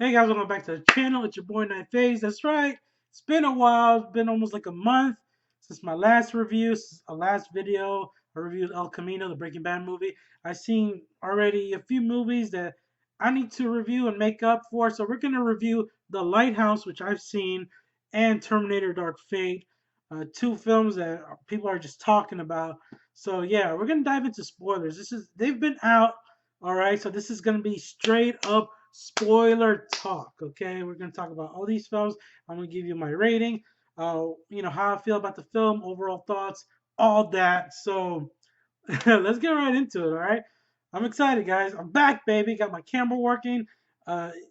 Hey guys, welcome back to the channel. It's your boy Night Phase. That's right. It's been a while. It's been almost like a month since my last review, a last video. I reviewed El Camino, the Breaking Bad movie. I've seen already a few movies that I need to review and make up for. So we're gonna review The Lighthouse, which I've seen, and Terminator: Dark Fate, two films that people are just talking about. So yeah, we're gonna dive into spoilers. They've been out. All right, so this is gonna be straight up spoiler talk. Okay, we're gonna talk about all these films. I'm gonna give you my rating. How I feel about the film, overall thoughts, all that. So let's get right into it. All right, I'm excited, guys. I'm back, baby. Got my camera working.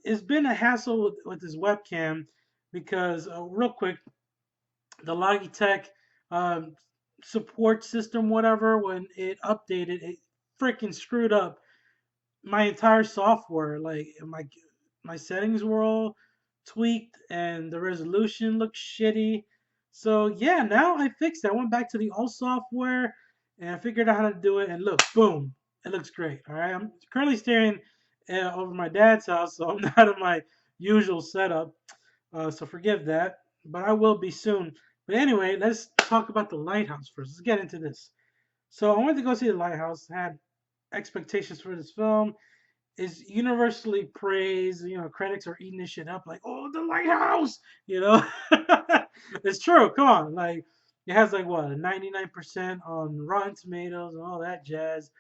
It's been a hassle with this webcam because, real quick, the Logitech um, support system, whatever, when it updated, it freaking screwed up my entire software. Like my settings were all tweaked and the resolution looked shitty. So yeah, now I fixed it. I went back to the old software and I figured out how to do it. And look, boom, it looks great. All right, I'm currently staring over my dad's house, so I'm not in my usual setup. So forgive that, but I will be soon. But anyway, let's talk about the Lighthouse first. Let's get into this. So I went to go see the Lighthouse. Had expectations for this film is universally praised. Critics are eating this shit up like, oh, the Lighthouse. You know, it's true. Come on, like it has like what a 99% on Rotten Tomatoes and all that jazz.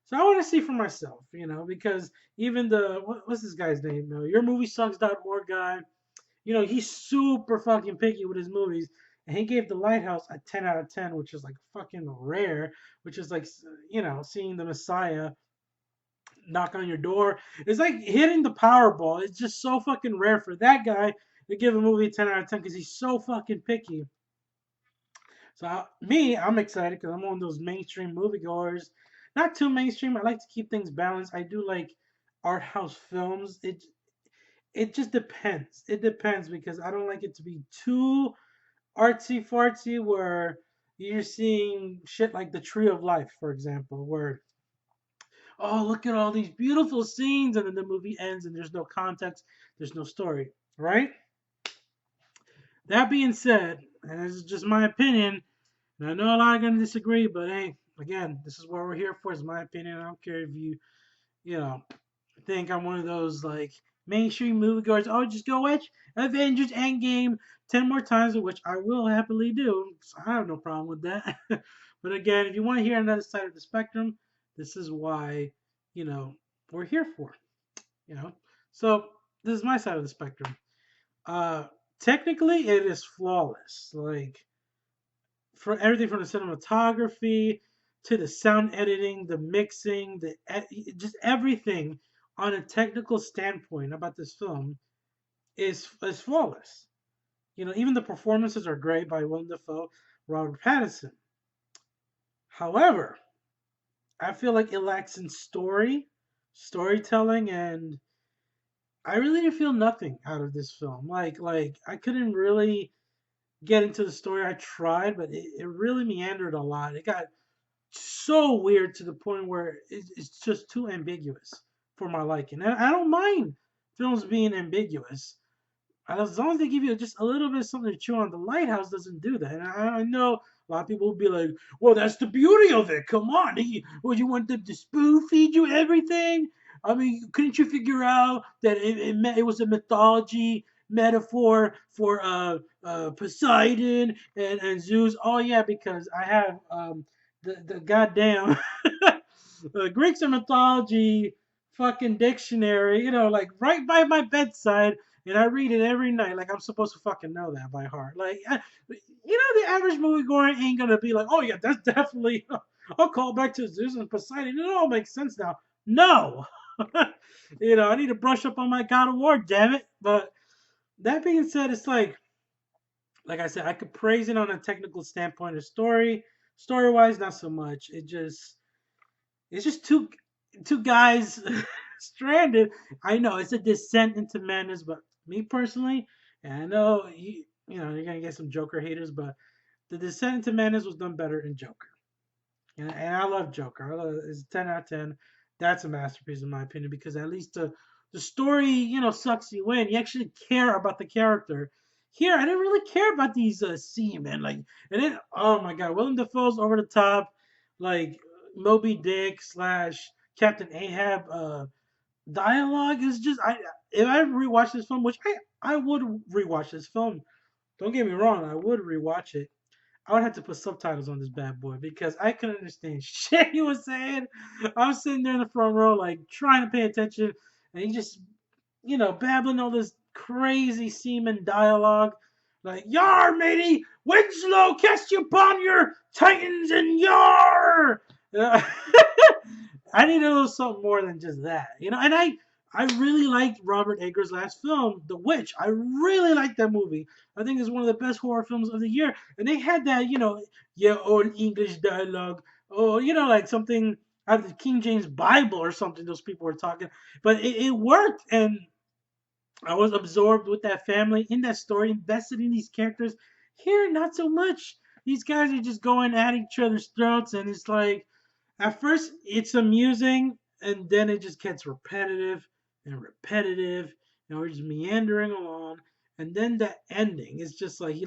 So I want to see for myself, because even what's this guy's name? YourMovieSucks.org guy. He's super fucking picky with his movies. And he gave The Lighthouse a 10 out of 10, which is like fucking rare, which is like, seeing the Messiah knock on your door. It's like hitting the Powerball. It's just so fucking rare for that guy to give a movie a 10 out of 10 because he's so fucking picky. So I'm excited because I'm one of those mainstream moviegoers. Not too mainstream. I like to keep things balanced. I do like art house films. It just depends. It depends because I don't like it to be too artsy fartsy where you're seeing shit like The Tree of Life, for example, where oh, look at all these beautiful scenes, and then the movie ends and there's no context, there's no story, right? That being said, and this is just my opinion, and I know a lot are gonna disagree, but hey, again, this is what we're here for. Is my opinion. I don't care if you know, think I'm one of those like mainstream moviegoers. Oh, just go watch Avengers Endgame 10 more times, which I will happily do. So I have no problem with that. But again, if you want to hear another side of the spectrum, this is why you know we're here for. You know, so this is my side of the spectrum. Uh, Technically, it is flawless. Like for everything from the cinematography to the sound editing, the mixing, just everything on a technical standpoint about this film is flawless. Even the performances are great by Willem Dafoe, Robert Pattinson. However, I feel like it lacks in storytelling, and I really feel nothing out of this film. Like I couldn't really get into the story. I tried, but it really meandered a lot. It got so weird to the point where it's just too ambiguous for my liking. And I don't mind films being ambiguous as long as they give you just a little bit of something to chew on. The Lighthouse doesn't do that, and I know a lot of people will be like, "Well, that's the beauty of it. Come on, would you want them to spoon feed you everything? I mean, couldn't you figure out that it was a mythology metaphor for Poseidon and Zeus? Oh yeah, because I have the goddamn Greeks and mythology fucking dictionary, like right by my bedside, and I read it every night. Like I'm supposed to fucking know that by heart. Like, the average moviegoer ain't gonna be like, oh yeah, that's definitely. I'll call back to Zeus and Poseidon. It all makes sense now. No, I need to brush up on my God of War, damn it. But that being said, it's like I said, I could praise it on a technical standpoint of story wise, not so much. It's just two guys stranded. I know it's a descent into madness, but me personally, and I know you're gonna get some Joker haters, but the descent into madness was done better in Joker, and I love Joker. It's 10 out of 10. That's a masterpiece in my opinion because at least The story, sucks you in. You actually care about the character. Here, I didn't really care about these seamen. Like, and then, oh my god, Willem Dafoe's over the top, like Moby Dick slash Captain Ahab. Dialogue is just I. If I rewatch this film, which I would rewatch this film. Don't get me wrong, I would rewatch it. I would have to put subtitles on this bad boy because I couldn't understand shit he was saying. I was sitting there in the front row, like trying to pay attention, and he just, babbling all this crazy seaman dialogue, like "Yar, matey, Winslow, cast you upon your Titans and yar." I need a little something more than just that, And I really liked Robert Eggers' last film, The Witch. I really liked that movie. I think it's one of the best horror films of the year. And they had that, yeah, old English dialogue, or like something out of the King James Bible or something. Those people were talking, but it worked, and I was absorbed with that family in that story, invested in these characters. Here, not so much. These guys are just going at each other's throats, and it's like at first it's amusing, and then it just gets repetitive and repetitive, and we're just meandering along. And then the ending is just like he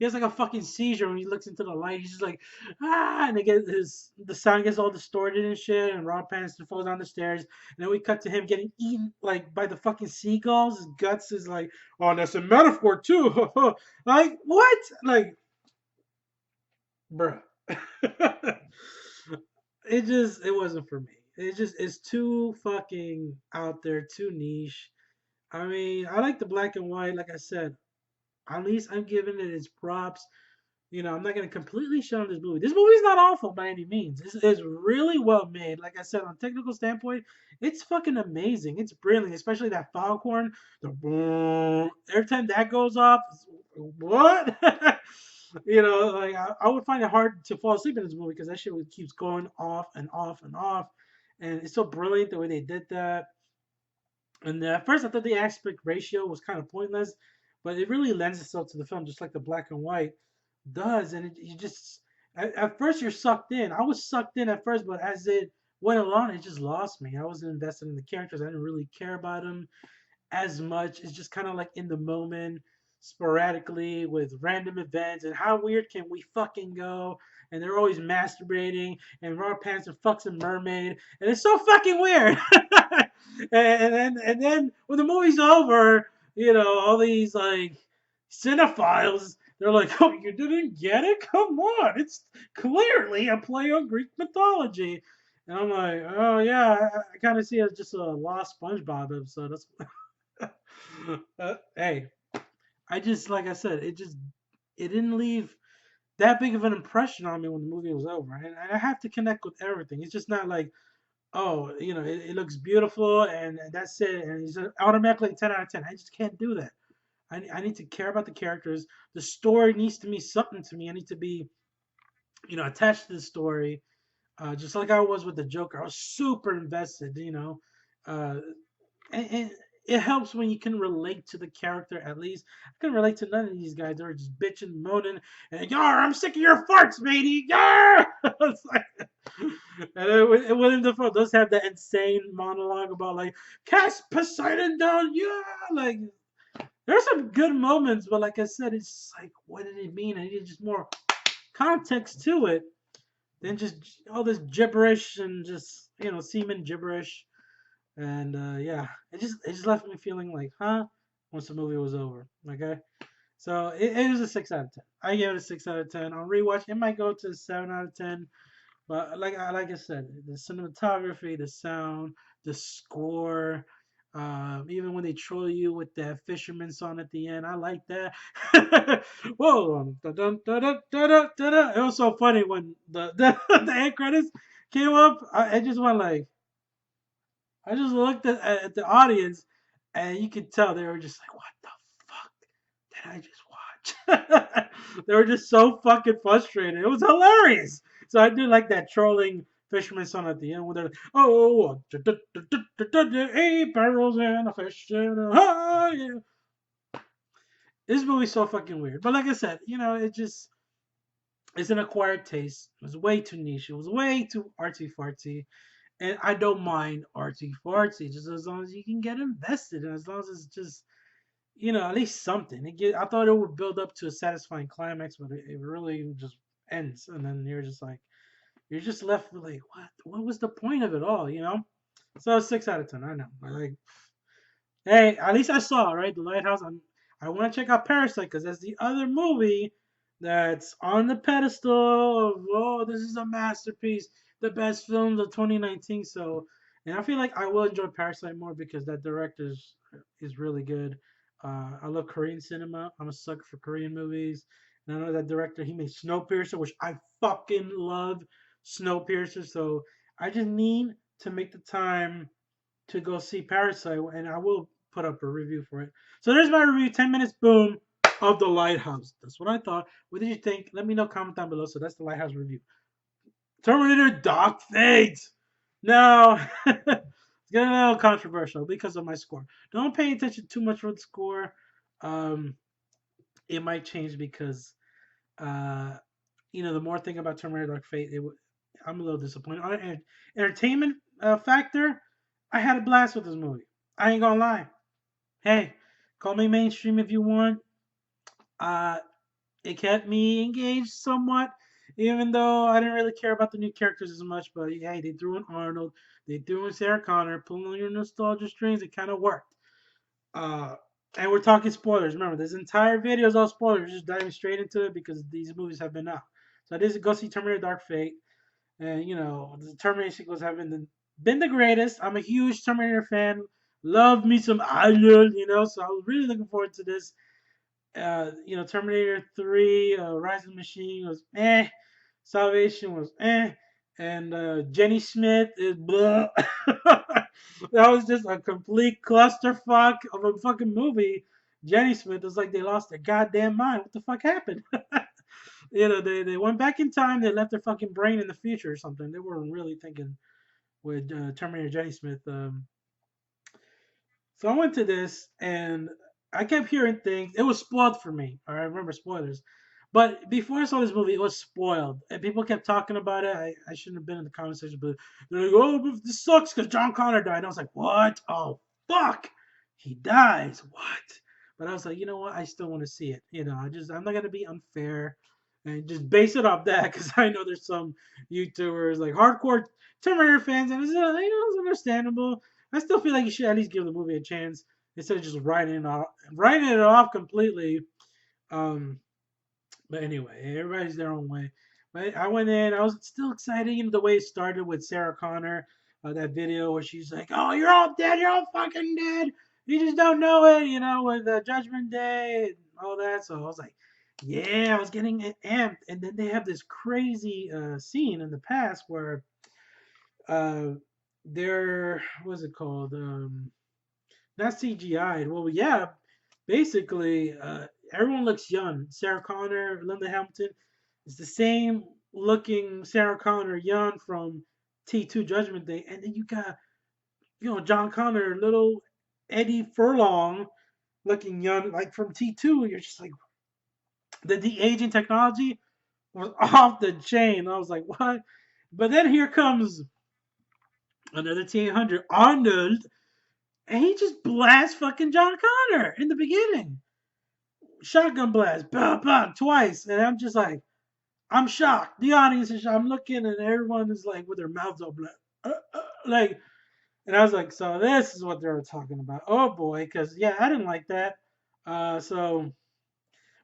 has like a fucking seizure when he looks into the light. He's just like, and the sound gets all distorted and shit. And Rob Pattinson falls down the stairs. And then we cut to him getting eaten like by the fucking seagulls. His guts is like, oh, that's a metaphor too. Like what? Like, bruh. It wasn't for me. It's too fucking out there, too niche. I mean, I like the black and white, like I said. At least I'm giving it its props. I'm not gonna completely shut on this movie. This movie's not awful by any means. It's really well made. Like I said, on a technical standpoint, it's fucking amazing. It's brilliant, especially that foghorn. The boom. Every time that goes off, what? Like I would find it hard to fall asleep in this movie because that shit keeps going off and off and off, and it's so brilliant the way they did that. And at first, I thought the aspect ratio was kind of pointless, but it really lends itself to the film, just like the black and white does. And you just at first you're sucked in. I was sucked in at first, but as it went along, it just lost me. I wasn't invested in the characters. I didn't really care about them as much. It's just kind of like in the moment, sporadically with random events. And how weird can we fucking go? And they're always masturbating, and Robert Pattinson fucks a mermaid, and it's so fucking weird. and then when the movie's over, all these like cinephiles, they're like, "Oh, you didn't get it? Come on, it's clearly a play on Greek mythology." And I'm like, "Oh yeah, I kind of see it as just a lost SpongeBob episode." Hey, I just like I said, it didn't leave that big of an impression on me when the movie was over, and I have to connect with everything. It's just not like, oh, it looks beautiful and that's it, and it's automatically 10 out of 10. I just can't do that. I need to care about the characters. The story needs to mean something to me. I need to be, attached to the story, just like I was with the Joker. I was super invested, uh, and it helps when you can relate to the character at least. I couldn't relate to none of these guys. They were just bitching, moaning, and yar, I'm sick of your farts, matey. Yar! It's like, and William Dafoe does have that insane monologue about like cast Poseidon down, yeah. Like there's some good moments, but like I said, it's just like what did it mean? I needed just more context to it than just all this gibberish and just semen gibberish. And yeah, it just left me feeling like, huh? Once the movie was over. Okay, so it is a 6 out of 10. I give it a 6 out of 10. On rewatch, it might go to a 7 out of 10. But like I said, the cinematography, the sound, the score, even when they troll you with that fisherman song at the end, I like that. Whoa, it was so funny when the end credits came up. I just went like. I just looked at the audience, and you could tell they were just like, "What the fuck did I just watch?" They were just so fucking frustrated. It was hilarious. So I do like that trolling fisherman song at the end where they're like, "Oh, 8 barrels and a fish and yeah." This movie's so fucking weird. But like I said, it's an acquired taste. It was way too niche. It was way too artsy fartsy. And I don't mind artsy fartsy, just as long as you can get invested, and as long as it's just at least something. I thought it would build up to a satisfying climax, but it really just ends, and then you're just left with like, what was the point of it all? So 6 out of 10. I know. Hey, at least I saw right the Lighthouse. I want to check out Parasite because that's the other movie that's on the pedestal of this is a masterpiece, the best film of 2019. So, and I feel like I will enjoy Parasite more because that director is really good. I love Korean cinema. I'm a sucker for Korean movies, and I know that director he made Snowpiercer, which I fucking love Snowpiercer. So I just need to make the time to go see Parasite, and I will put up a review for it. So there's my review, 10 minutes, boom, of The Lighthouse. That's what I thought. What did you think? Let me know, comment down below. So that's The Lighthouse review. Terminator Dark Fate. Now, it's getting a little controversial because of my score. Don't pay attention too much for the score. Um, it might change because, uh, the more I think about Terminator Dark Fate, I'm a little disappointed. On an entertainment factor, I had a blast with this movie. I ain't gonna lie. Hey, call me mainstream if you want. Uh, it kept me engaged somewhat, even though I didn't really care about the new characters as much. But hey, they threw in Arnold, they threw in Sarah Connor, pulling on your nostalgia strings. It kind of worked. Uh, and we're talking spoilers. Remember, this entire video is all spoilers. Just diving straight into it because these movies have been out. So I did go see Terminator Dark Fate. And the Terminator sequels haven't been the greatest. I'm a huge Terminator fan. Love me some Arnold. So I was really looking forward to this. Terminator 3, Rise of the Machine was eh. Salvation was eh. And Jenny Smith is blah. That was just a complete clusterfuck of a fucking movie. Jenny Smith is like they lost their goddamn mind. What the fuck happened? They went back in time. They left their fucking brain in the future or something. They weren't really thinking with Terminator Jenny Smith. So I went to this and I kept hearing things. It was spoiled for me. All right, remember spoilers. But before I saw this movie, it was spoiled, and people kept talking about it. I shouldn't have been in the conversation, but they're like, "Oh, this sucks because John Connor died." And I was like, "What? Oh, fuck, he dies? What?" But I was like, you know what? I still want to see it. I'm not gonna be unfair and just base it off that because I know there's some YouTubers like hardcore Terminator fans, and it's understandable. I still feel like you should at least give the movie a chance instead of just writing it off completely. Um, but anyway, everybody's their own way. But I went in, I was still excited. The way it started with Sarah Connor, that video where she's like, "Oh, you're all dead, you're all fucking dead. You just don't know it," with Judgment Day and all that. So I was like, yeah, I was getting amped. And then they have this crazy scene in the past where uh, they're, what's it called? Not CGI'd. Well, yeah, basically, everyone looks young. Sarah Connor, Linda Hamilton, it's the same looking Sarah Connor young from T2 Judgment Day, and then you got John Connor, little Eddie Furlong looking young, like from T2. You're just like the de-aging technology was off the chain. I was like, what? But then here comes another T800, Arnold, and he just blasts fucking John Connor in the beginning. Shotgun blast, bah, bah, twice. And I'm just like, I'm shocked. The audience is shocked. I'm looking and everyone is like with their mouths open. Like, and I was like, so this is what they were talking about. Oh boy, because yeah, I didn't like that.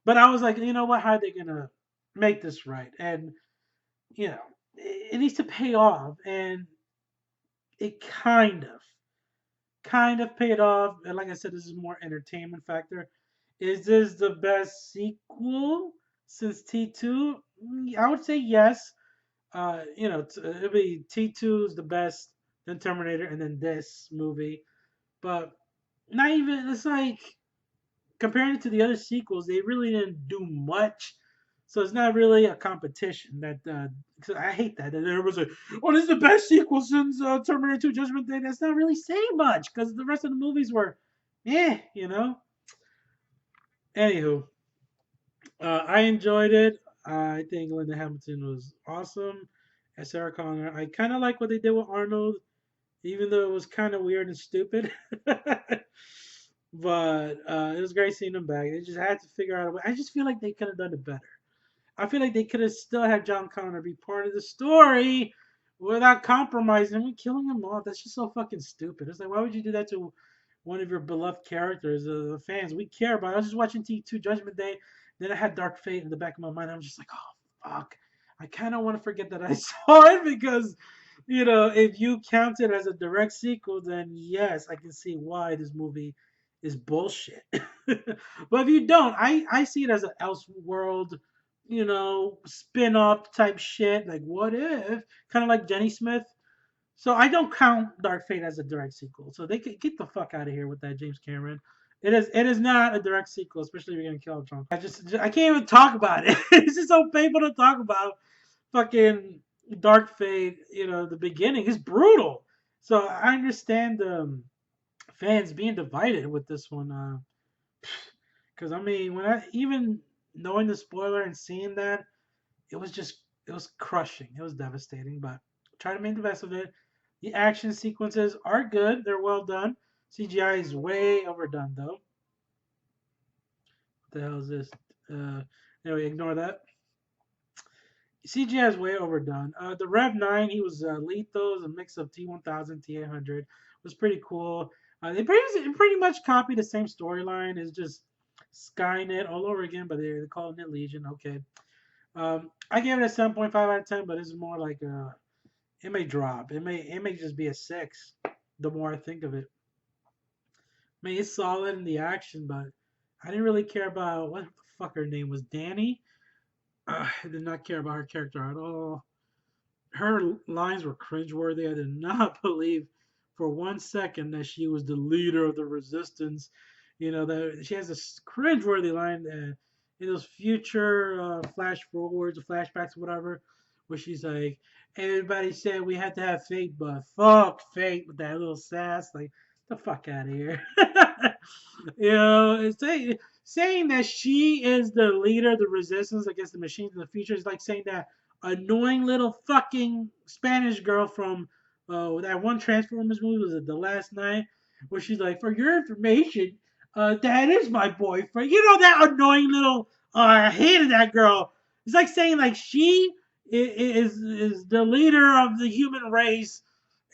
But I was like, you know what? How are they gonna make this right? And it needs to pay off, and it kind of paid off. And like I said, this is more entertainment factor. Is this the best sequel since T2? I would say yes. It'll be T2 is the best, then Terminator, and then this movie. But not even. It's like comparing it to the other sequels, they really didn't do much. So it's not really a competition. I hate that. And everyone's like, "Oh, this is the best sequel since Terminator 2: Judgment Day." That's not really saying much because the rest of the movies were, Anywho, I enjoyed it. I think Linda Hamilton was awesome, as Sarah Connor. I kind of like what they did with Arnold, even though it was kind of weird and stupid. But it was great seeing them back. They just had to figure out a way. I just feel like they could have done it better. I feel like they could have still had John Connor be part of the story without compromising him and killing him off. That's just so fucking stupid. It's like, why would you do that to one of your beloved characters, the fans we care about? I was just watching T2 Judgment Day, then I had Dark Fate in the back of my mind. I'm just like, oh fuck. I kind of want to forget that I saw it because, if you count it as a direct sequel, then yes, I can see why this movie is bullshit. But if you don't, I see it as an Elseworld, spin-off type shit. Like, what if? Kind of like Jenny Smith. So I don't count Dark Fate as a direct sequel. So they could get the fuck out of here with that, James Cameron. It is not a direct sequel, especially if you're gonna kill Trump. I can't even talk about it. It's just so painful to talk about. Fucking Dark Fate, the beginning is brutal. So I understand fans being divided with this one. Because I mean, when I even knowing the spoiler and seeing that, it was crushing. It was devastating. But try to make the best of it. The action sequences are good. They're well done. CGI is way overdone though. What the hell is this? Anyway, ignore that. CGI is way overdone. The Rev 9, he was lethal. It was a mix of T1000, T800. Was pretty cool. They pretty much copied the same storyline. It's just Skynet all over again, but they're calling it Legion. Okay. I gave it a 7.5 out of 10, but it's more like it may drop. It may just be a 6 the more I think of it. I mean, it's solid in the action, but I didn't really care about what the fuck her name was. Danny? I did not care about her character at all. Her lines were cringeworthy. I did not believe for 1 second that she was the leader of the resistance. That she has this cringeworthy line in those future flash forwards or flashbacks or whatever, where she's like, "Everybody said we had to have fate, but fuck fate," with that little sass. Like, the fuck out of here. It's saying that she is the leader of the resistance against the machines in the future is like saying that annoying little fucking Spanish girl from that one Transformers movie, was it The Last Night, where she's like, "For your information, that is my boyfriend." That annoying little. I hated that girl. It's like saying like she is the leader of the human race,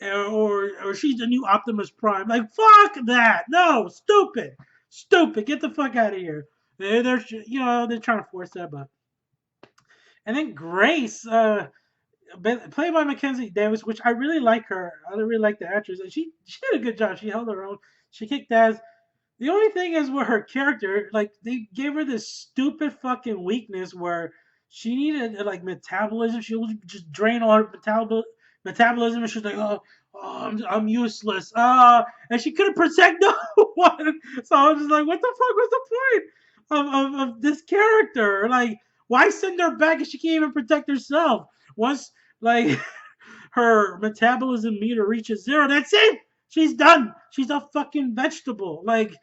or she's the new Optimus Prime. Like, fuck that. No, stupid, stupid. Get the fuck out of here. They're trying to force that, but. And then Grace, played by Mackenzie Davis, which I really like her. I really like the actress, and she did a good job. She held her own. She kicked ass. The only thing is with her character, like they gave her this stupid fucking weakness where she needed like metabolism. She would just drain all her metabolism, and she's like, I'm useless. And she couldn't protect no one. So I was just like, what the fuck was the point of this character? Like, why send her back if she can't even protect herself? Once like her metabolism meter reaches 0, that's it. She's done. She's a fucking vegetable. Like,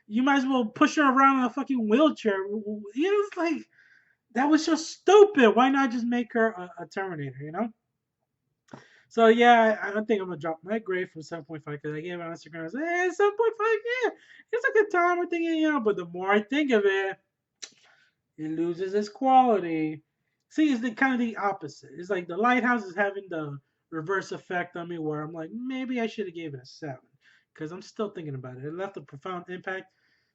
you might as well push her around in a fucking wheelchair. It's like, that was just stupid. Why not just make her a Terminator? So yeah, I don't think I'm gonna drop my grade from 7.5 because I gave it on Instagram. I said, 7.5, yeah, it's a good time. I'm thinking, but the more I think of it, it loses its quality. See, it's kind of the opposite. It's like the Lighthouse is having the reverse effect on me, where I'm like, maybe I should have gave it a 7 because I'm still thinking about it. It left a profound impact.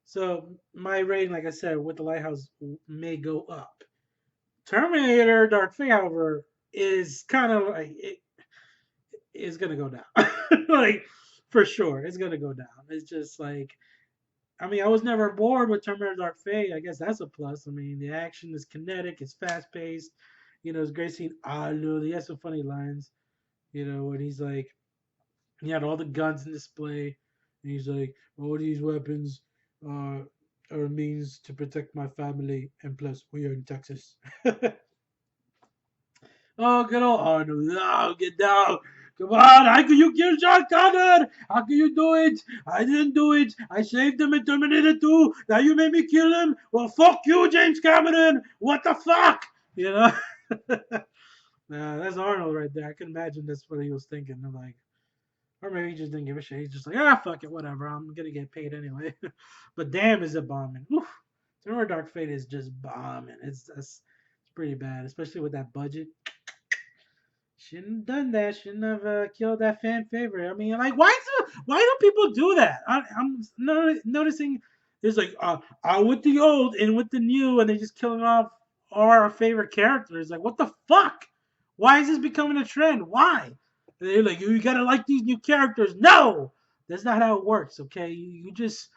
So my rating, like I said, with the Lighthouse may go up. Terminator Dark Fate, however, is kind of like it is gonna go down. Like, for sure, it's gonna go down. It's just like, I mean, I was never bored with Terminator Dark Fate. I guess that's a plus. I mean, the action is kinetic, it's fast paced. It's great seeing Alu. He has some funny lines. When he's like, he had all the guns in display, and he's like, all these weapons are a means to protect my family, and plus, we are in Texas. Oh, good old Arnold. No, get down. Come on, how can you kill John Connor? How can you do it? I didn't do it. I saved him in Terminator 2. Now you made me kill him? Well, fuck you, James Cameron. What the fuck? That's Arnold right there. I can imagine that's what he was thinking. I'm like, or maybe he just didn't give a shit. He's just like, ah, fuck it, whatever. I'm gonna get paid anyway. But damn, is it bombing? Oof. Terminator Dark Fate is just bombing. It's pretty bad, especially with that budget. Shouldn't have done that. Shouldn't have killed that fan favorite. I mean, like, why do people do that? I'm noticing there's like out with the old and with the new, and they're just killing off our favorite characters. Like, what the fuck? Why is this becoming a trend? Why? They're like, you gotta like these new characters. No, that's not how it works. Okay, you just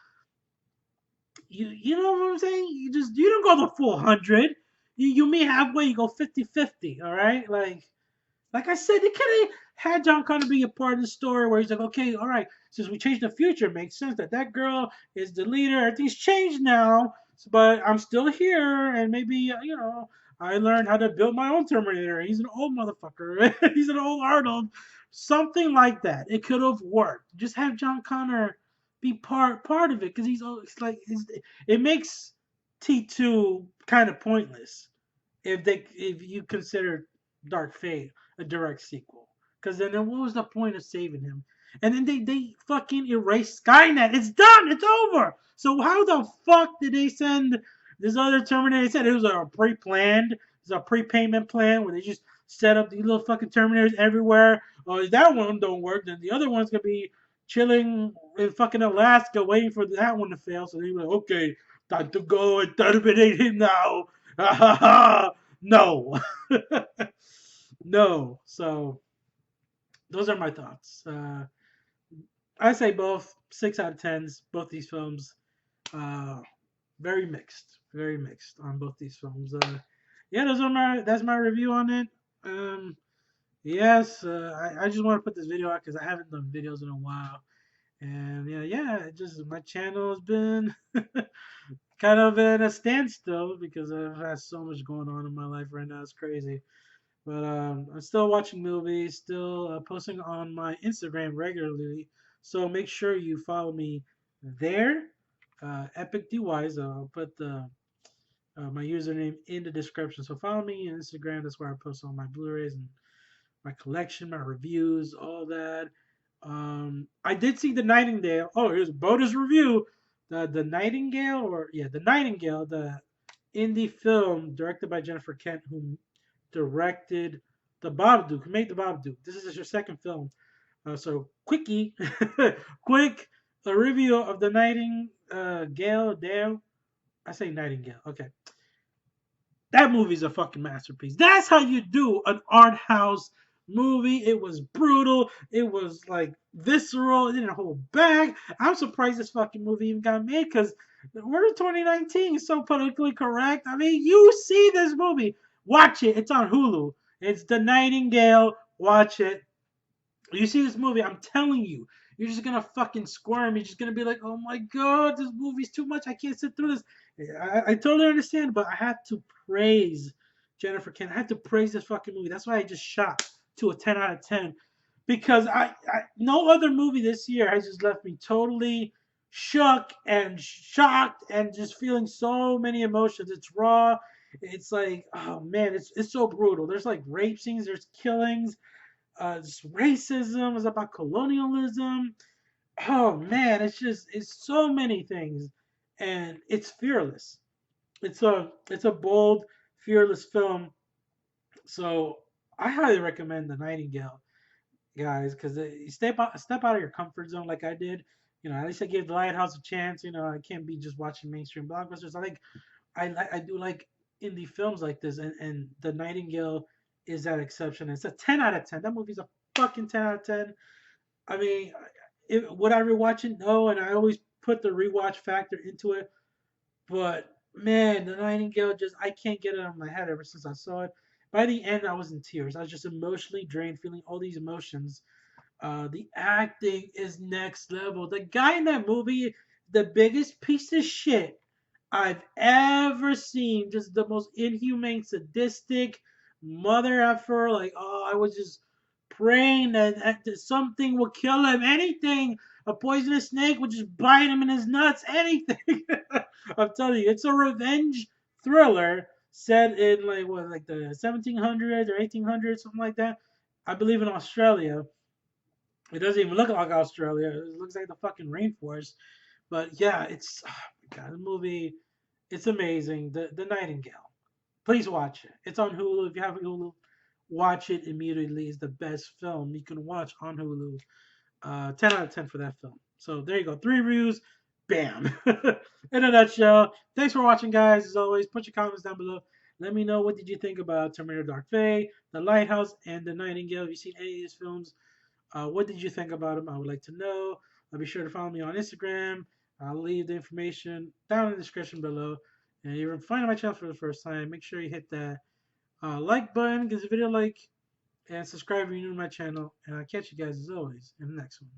you know what I'm saying? You don't go the full 100. You meet halfway. You go 50-50. All right, like I said, they could have had John Connor be a part of the story where he's like, okay, all right, since we changed the future, it makes sense that that girl is the leader. Everything's changed now, but I'm still here, and maybe I learned how to build my own Terminator. He's an old motherfucker. He's an old Arnold. Something like that. It could have worked. Just have John Connor be part of it because it makes T2 kind of pointless if you consider Dark Fate a direct sequel. Because then what was the point of saving him? And then they fucking erased Skynet. It's done. It's over. So how the fuck did they send this other Terminator? They said it was a pre-planned. It's a prepayment plan where they just set up these little fucking Terminators everywhere. Oh, if that one don't work, then the other one's gonna be chilling in fucking Alaska waiting for that one to fail. So they were like, okay, time to go and terminate him now. No. No. So those are my thoughts. I say both 6 out of 10s. Both these films, uh, very mixed on both these films. Yeah, that's my review on it. Um, yes, I just want to put this video out because I haven't done videos in a while, and just my channel has been kind of at a standstill because I've had so much going on in my life right now. It's crazy. But I'm still watching movies, still posting on my Instagram regularly. So make sure you follow me there. Epic DYs. I'll put my username in the description. So follow me on Instagram. That's where I post all my Blu-rays and my collection, my reviews, all that. I did see the Nightingale. Oh, here's a bonus review. The Nightingale, the Nightingale, the indie film directed by Jennifer Kent, who directed the Babadook, who made the Babadook. This is her second film. So quickie, quick a review of the Nightingale. Dale, I say Nightingale. Okay, that movie's a fucking masterpiece. That's how you do an art house movie. It was brutal. It was like visceral. It didn't hold back. I'm surprised this fucking movie even got made because we're in 2019. It's so politically correct. I mean, you see this movie. Watch it. It's on Hulu. It's The Nightingale. Watch it. You see this movie, I'm telling you, you're just gonna fucking squirm. You're just gonna be like, oh my god, this movie's too much. I can't sit through this. I totally understand, but I have to praise Jennifer Kent. I have to praise this fucking movie. That's why I just shot to a 10 out of 10 because I no other movie this year has just left me totally shook and shocked and just feeling so many emotions. It's raw. It's like, oh man, it's so brutal. There's like rape scenes. There's killings. It's racism. It's about colonialism. Oh man, it's so many things, and it's fearless. It's a bold, fearless film. So I highly recommend The Nightingale, guys, because you step out of your comfort zone like I did. At least I gave The Lighthouse a chance. I can't be just watching mainstream blockbusters. I do like indie films like this, and The Nightingale is that exception. It's a 10 out of 10. That movie's a fucking 10 out of 10. I mean, would I rewatch it? No, and I always put the rewatch factor into it. But man, The Nightingale I can't get it out of my head ever since I saw it. By the end, I was in tears. I was just emotionally drained, feeling all these emotions. The acting is next level. The guy in that movie, the biggest piece of shit I've ever seen. Just the most inhumane, sadistic mother effer. Like, oh, I was just praying that something will kill him. Anything. A poisonous snake would just bite him in his nuts. Anything. I'm telling you, it's a revenge thriller set in like what, like the 1700s or 1800s, something like that. I believe in Australia. It doesn't even look like Australia. It looks like the fucking rainforest. But yeah, it's oh my god, the movie. It's amazing. The Nightingale. Please watch it. It's on Hulu. If you have Hulu, watch it immediately. It's the best film you can watch on Hulu. 10 out of 10 for that film. So there you go. 3 reviews. Bam. In a nutshell. Thanks for watching, guys. As always, put your comments down below. Let me know what did you think about Terminator Dark Fate, The Lighthouse, and The Nightingale. Have you seen any of these films? What did you think about them? I would like to know. Be sure to follow me on Instagram. I'll leave the information down in the description below. And if you're finding my channel for the first time, make sure you hit that like button, give the video a like, and subscribe if you're new to my channel. And I'll catch you guys as always in the next one.